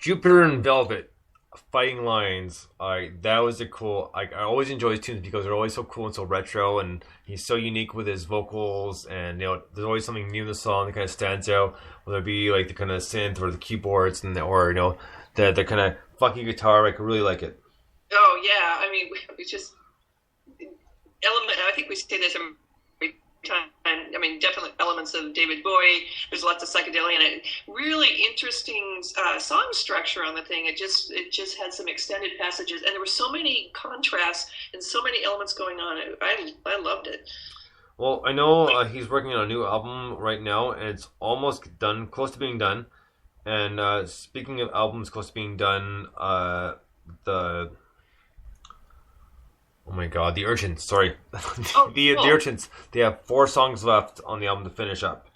Jupiter and Velvet, Fighting Lions. That was a cool. I always enjoy his tunes because they're always so cool and so retro, and he's so unique with his vocals. And there's always something new in the song that kind of stands out, whether it be like the kind of synth or the keyboards, or the kind of funky guitar. I really like it. Oh yeah, I mean, we just element. I think we say this every time. I mean, definitely elements of David Bowie. There's lots of psychedelia in it. Really interesting song structure on the thing. It just had some extended passages, and there were so many contrasts and so many elements going on. I loved it. Well, I know he's working on a new album right now, and it's almost done, close to being done. And speaking of albums close to being done, the Oh my god, the Urchins, sorry. Oh, the cool. Urchins, they have 4 songs left on the album to finish up.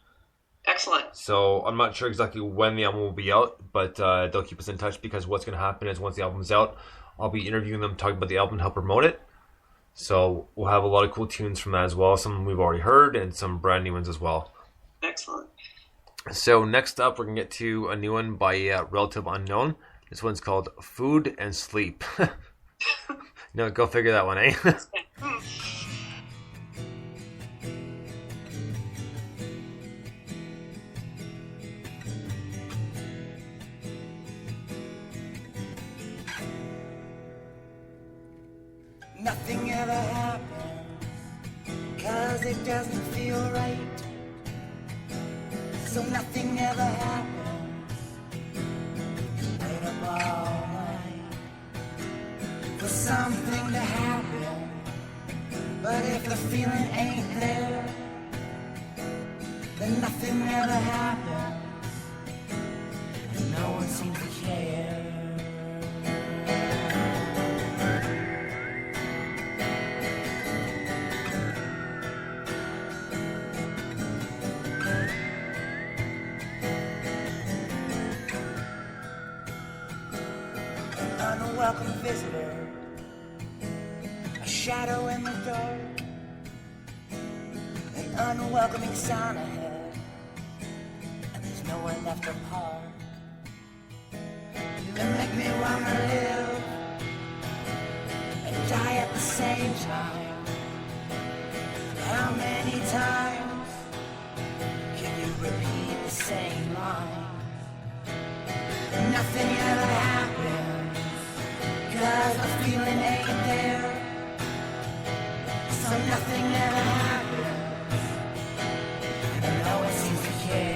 Excellent. So I'm not sure exactly when the album will be out, but they'll keep us in touch because what's going to happen is once the album's out, I'll be interviewing them, talking about the album, help promote it. So we'll have a lot of cool tunes from that as well, some we've already heard and some brand new ones as well. Excellent. So next up, we're going to get to a new one by Relative Unknown. This one's called Food and Sleep. No, go figure that one, eh? Nothing ever happens, 'cause it doesn't feel right. So nothing ever happens. Wait up all night for something to happen. But if the feeling ain't there, then nothing ever happens. And no one seems to care. Unwelcome visitor, a shadow in the dark, an unwelcoming sign ahead, and there's nowhere left to park. You make me wanna live and die at the same time. How many times can you repeat the same line? Nothing ever happens, 'cause the feeling ain't there. So nothing ever happens, and no one seems to care.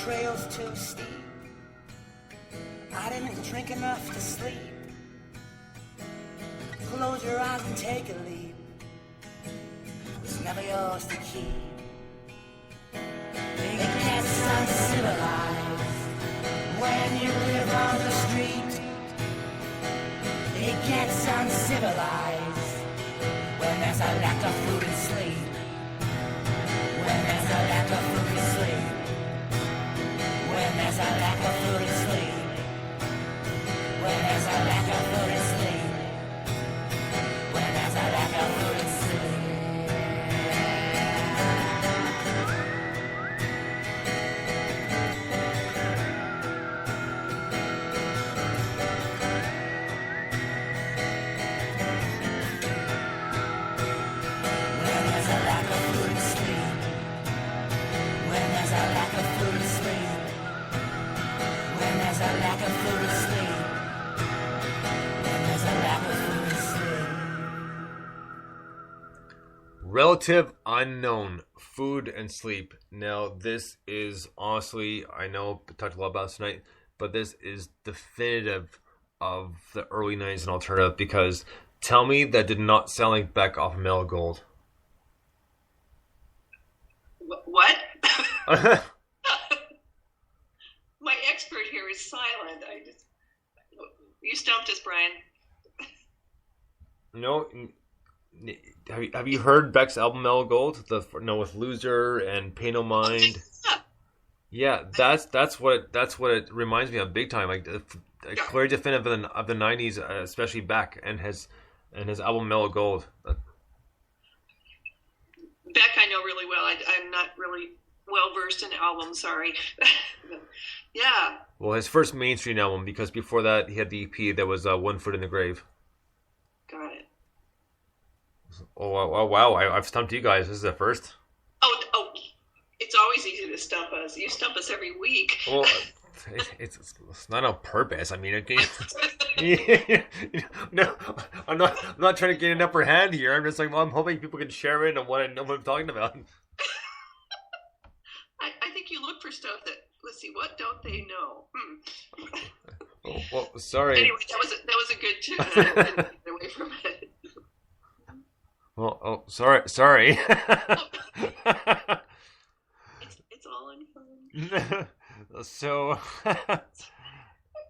Trail's too steep, I didn't drink enough to sleep. Close your eyes and take a leap, it was never yours to keep. It gets uncivilized when you live on the street. It gets uncivilized when there's a lack of food and sleep. When there's a lack of food and sleep. When there's a lack of food and sleep. When there's a lack of food and sleep. When there's a lack of food and sleep. When there's a lack of food and sleep. When there's a lack of food and sleep. When there's a lack of food and sleep. When there's a lack of food and sleep. Relative Unknown, Food and Sleep. Now, this is honestly, I know I talked a lot about this tonight, but this is definitive of the early 90s and alternative, because tell me that did not sound like Beck off of Metal Gold. What? My expert here is silent. You stumped us, Brian. No, have you heard Beck's album Mellow Gold? With Loser and Pay No Mind. Yeah, that's what it reminds me of big time. Like a clear definitive of the '90s, especially Beck and his album Mellow Gold. Beck, I know really well. I'm not really well versed in albums. Sorry. Yeah. Well, his first mainstream album, because before that he had the EP that was One Foot in the Grave. Got it. Oh wow! I've stumped you guys. This is the first. Oh, it's always easy to stump us. You stump us every week. Well, it's not on purpose. I mean, no, I'm not trying to get an upper hand here. I'm just like, well, I'm hoping people can share in on what I know what I'm talking about. I think you look for stuff that, let's see, what don't they know? Oh, well, sorry. Anyway, that was a good tune. I didn't get away from it. Well, sorry. It's all in fun. So,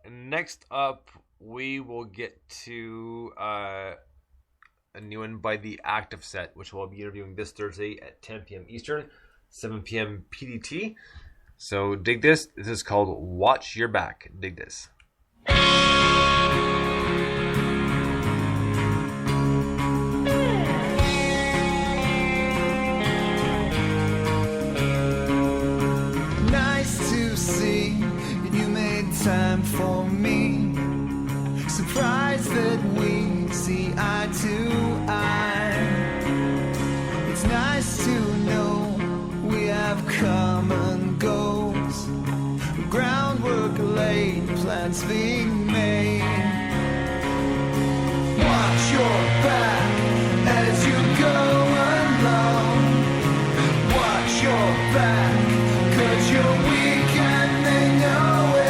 next up, we will get to a new one by the Active Set, which we'll be interviewing this Thursday at 10 p.m. Eastern, 7 p.m. PDT. So, dig this. This is called Watch Your Back. Dig this. Time for me. Surprised that we see eye to eye. It's nice to know we have common goals. Groundwork laid, plans being made. Watch your back as you go along. Watch your back, 'cause you're weak and they know it.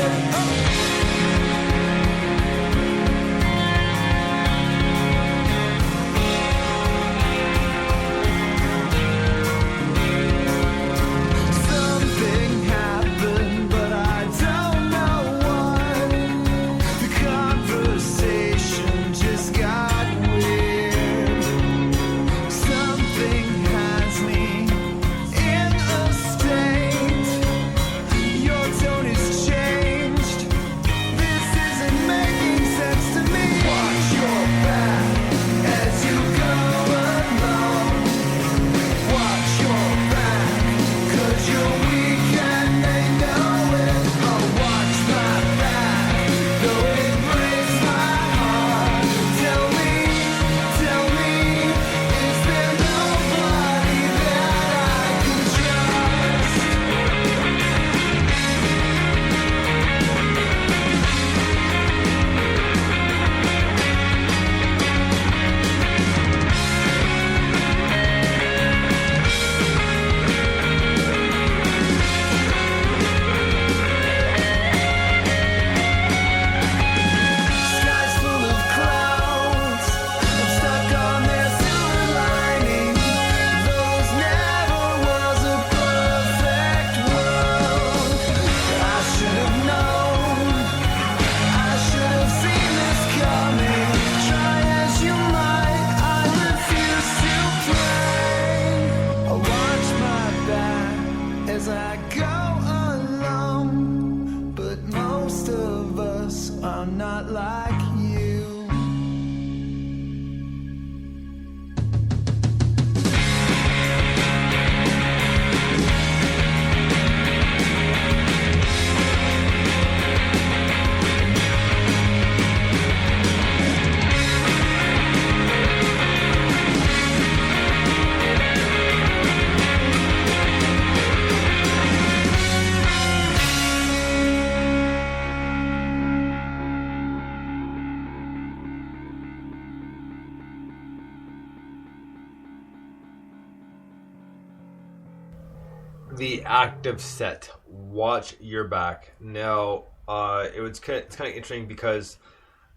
The Active Set, Watch Your Back. Now, it's kind of interesting because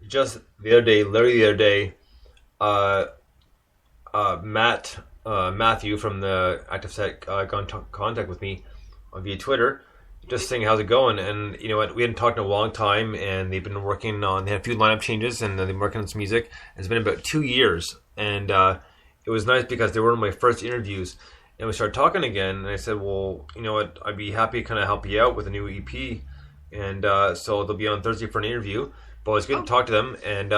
just literally the other day, Matthew from the Active Set got in contact with me via Twitter. just saying how's it going. And you know what, we hadn't talked in a long time, and they've been working on. They had a few lineup changes, and they've been working on some music. It's been about 2 years, and it was nice because they were one of my first interviews. And we started talking again, and I said, well, you know what, I'd be happy to kind of help you out with a new EP. And so they'll be on Thursday for an interview. But it was good to talk to them, and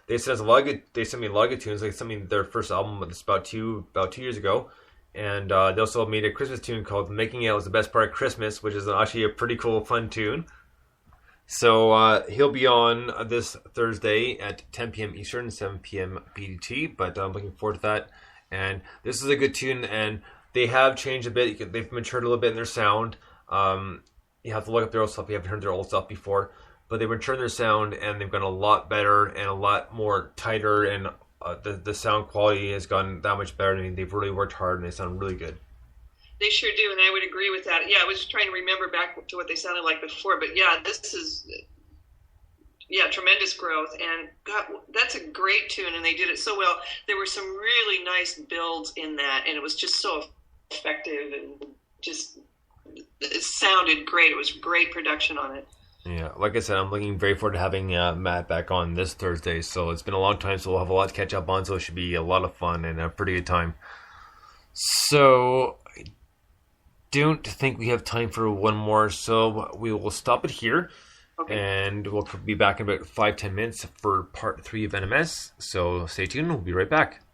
they sent us a lot of good. They sent me a lot of good tunes. They sent me their first album about two years ago, and they also made a Christmas tune called "Making Out Was the Best Part of Christmas," which is actually a pretty cool, fun tune. So he'll be on this Thursday at 10 p.m. Eastern, 7 p.m. PDT. But I'm looking forward to that. And this is a good tune, and they have changed a bit. They've matured a little bit in their sound. You have to look up their old stuff. You haven't heard their old stuff before. But they've matured their sound, and they've gotten a lot better and a lot more tighter, and the sound quality has gotten that much better. I mean, they've really worked hard, and they sound really good. They sure do, and I would agree with that. Yeah, I was trying to remember back to what they sounded like before, but yeah, this is tremendous growth, and God, that's a great tune, and they did it so well. There were some really nice builds in that, and it was just so effective, and just it sounded great. It was great production on it. Yeah, like I said, I'm looking very forward to having Matt back on this Thursday. So it's been a long time, so we'll have a lot to catch up on. So it should be a lot of fun and a pretty good time. So I don't think we have time for one more, so we will stop it here. Okay. And we'll be back in about 5-10 minutes for part 3 of NMS. So stay tuned. We'll be right back.